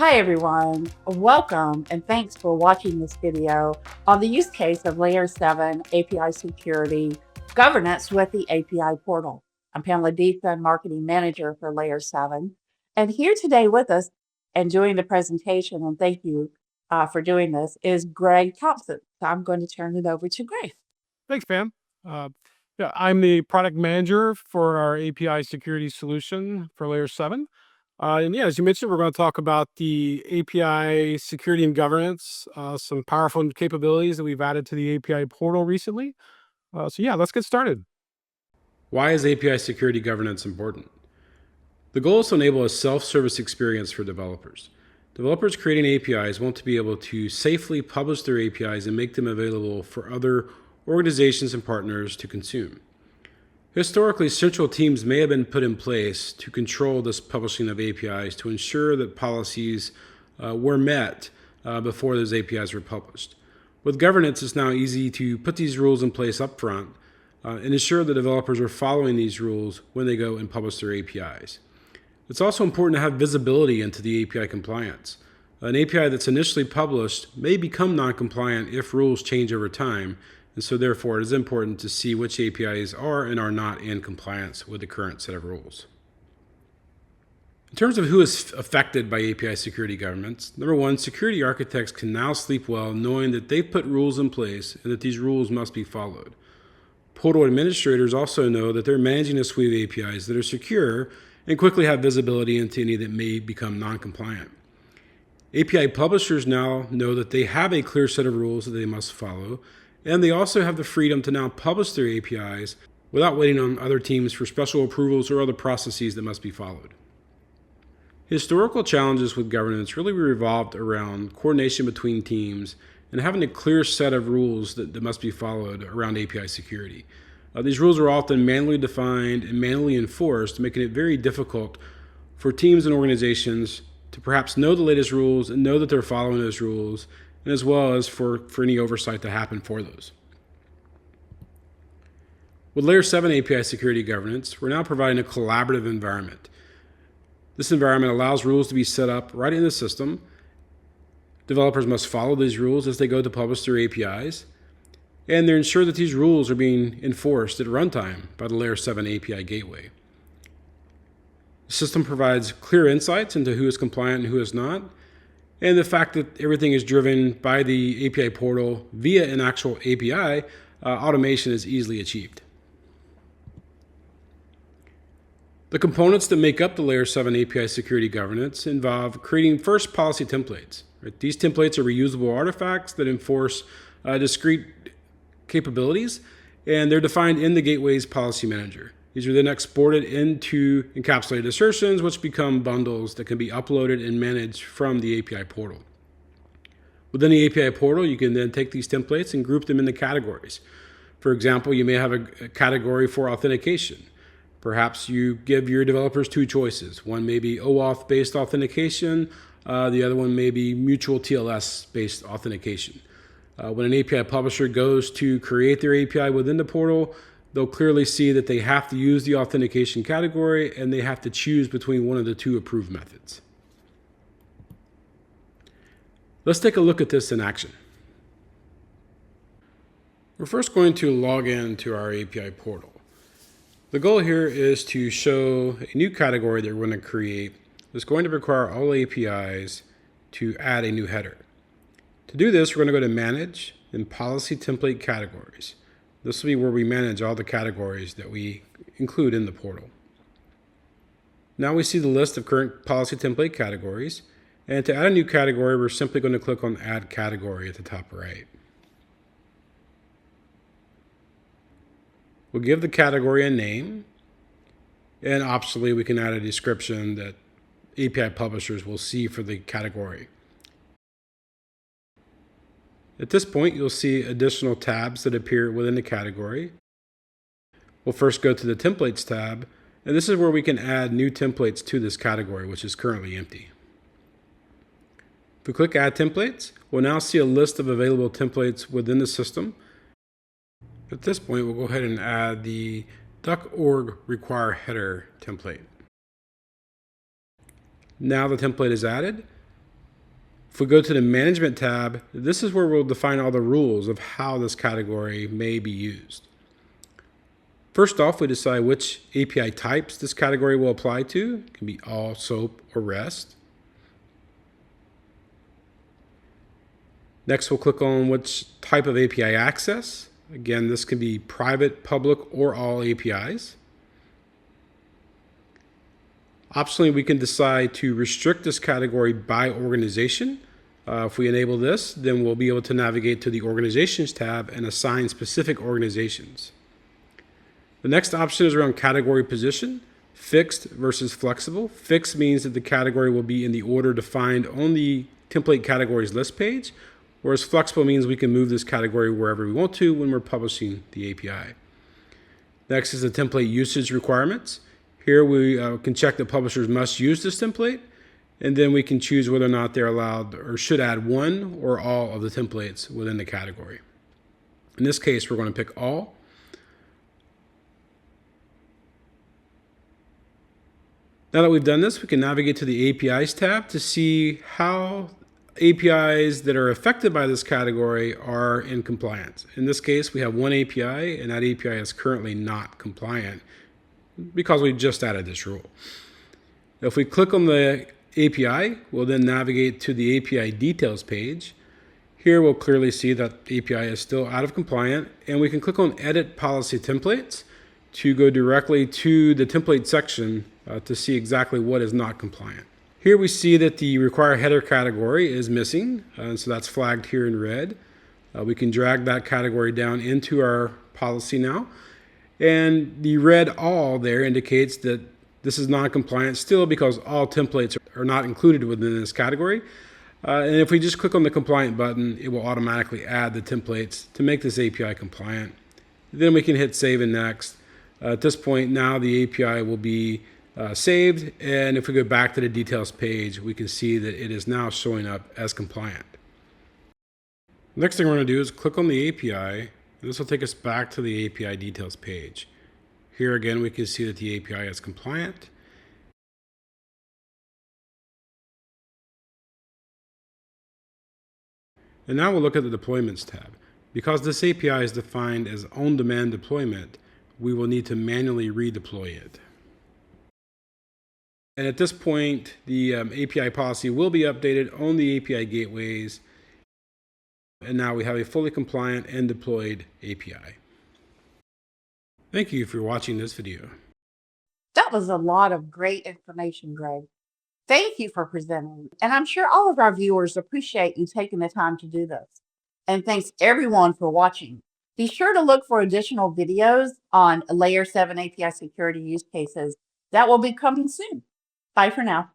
Hi everyone, welcome and thanks for watching this video on the use case of Layer 7 API security governance with the API portal. I'm Pamela Deethan, Marketing Manager for Layer 7. And here today with us and doing the presentation, and thank you for doing this, is Greg Thompson. So I'm going to turn it over to Greg. Thanks, Pam. I'm the product manager for our API security solution for Layer 7. As you mentioned, we're going to talk about the API security and governance, some powerful capabilities that we've added to the API portal recently. Let's get started. Why is API security governance important? The goal is to enable a self-service experience for developers. Developers creating APIs want to be able to safely publish their APIs and make them available for other organizations and partners to consume. Historically, central teams may have been put in place to control this publishing of APIs to ensure that policies were met before those APIs were published. With governance, it's now easy to put these rules in place up front and ensure that developers are following these rules when they go and publish their APIs. It's also important to have visibility into the API compliance. An API that's initially published may become non-compliant if rules change over time, and so therefore it is important to see which APIs are and are not in compliance with the current set of rules. In terms of who is affected by API security governance, number one, security architects can now sleep well knowing that they've put rules in place and that these rules must be followed. Portal administrators also know that they're managing a suite of APIs that are secure and quickly have visibility into any that may become non-compliant. API publishers now know that they have a clear set of rules that they must follow, and they also have the freedom to now publish their APIs without waiting on other teams for special approvals or other processes that must be followed. Historical challenges with governance really revolved around coordination between teams and having a clear set of rules that must be followed around API security. These rules are often manually defined and manually enforced, making it very difficult for teams and organizations to perhaps know the latest rules and know that they're following those rules, and as well as for any oversight to happen for those. With Layer 7 API security governance, we're now providing a collaborative environment. This environment allows rules to be set up right in the system. Developers must follow these rules as they go to publish their APIs, and they ensure that these rules are being enforced at runtime by the Layer 7 API gateway. The system provides clear insights into who is compliant and who is not, and the fact that everything is driven by the API portal via an actual API, automation is easily achieved. The components that make up the Layer 7 API security governance involve creating first policy templates. Right? These templates are reusable artifacts that enforce discrete capabilities, and they're defined in the gateway's policy manager. These are then exported into encapsulated assertions, which become bundles that can be uploaded and managed from the API portal. Within the API portal, you can then take these templates and group them into categories. For example, you may have a category for authentication. Perhaps you give your developers two choices. One may be OAuth-based authentication. The other one may be mutual TLS-based authentication. When an API publisher goes to create their API within the portal, they'll clearly see that they have to use the authentication category and they have to choose between one of the two approved methods. Let's take a look at this in action. We're first going to log in to our API portal. The goal here is to show a new category that we're going to create that's going to require all APIs to add a new header. To do this, we're going to go to Manage and Policy Template Categories. This will be where we manage all the categories that we include in the portal. Now we see the list of current policy template categories, and to add a new category, we're simply going to click on Add Category at the top right. We'll give the category a name, and optionally we can add a description that API publishers will see for the category. At this point, you'll see additional tabs that appear within the category. We'll first go to the Templates tab, and this is where we can add new templates to this category, which is currently empty. If we click Add Templates, we'll now see a list of available templates within the system. At this point, we'll go ahead and add the duck.org require header template. Now the template is added. If we go to the Management tab, this is where we'll define all the rules of how this category may be used. First off, we decide which API types this category will apply to. It can be all, SOAP, or REST. Next, we'll click on which type of API access. Again, this can be private, public, or all APIs. Optionally, we can decide to restrict this category by organization. If we enable this, then we'll be able to navigate to the Organizations tab and assign specific organizations. The next option is around category position, fixed versus flexible. Fixed means that the category will be in the order defined on the template categories list page, whereas flexible means we can move this category wherever we want to when we're publishing the API. Next is the template usage requirements. Here we can check that publishers must use this template, and then we can choose whether or not they're allowed or should add one or all of the templates within the category. In this case, we're going to pick all. Now that we've done this, we can navigate to the APIs tab to see how APIs that are affected by this category are in compliance. In this case, we have one API, and that API is currently not compliant because we just added this rule. If we click on the API, we'll then navigate to the API details page. Here we'll clearly see that the API is still out of compliant, and we can click on Edit Policy Templates to go directly to the template section to see exactly what is not compliant. Here we see that the require header category is missing, so that's flagged here in red. We can drag that category down into our policy now, and the red all there indicates that this is non-compliant still because all templates are not included within this category. And if we just click on the compliant button, it will automatically add the templates to make this API compliant. Then we can hit save and next. At this point now the API will be saved, and if we go back to the details page, we can see that it is now showing up as compliant. Next thing we're going to do is click on the API. This will take us back to the API details page. Here again, we can see that the API is compliant. And now we'll look at the Deployments tab. Because this API is defined as on-demand deployment, we will need to manually redeploy it. And at this point, the API policy will be updated on the API gateways. And now we have a fully compliant and deployed API. Thank you for watching this video. That was a lot of great information, Greg. Thank you for presenting. And I'm sure all of our viewers appreciate you taking the time to do this. And thanks everyone for watching. Be sure to look for additional videos on Layer 7 API security use cases that will be coming soon. Bye for now.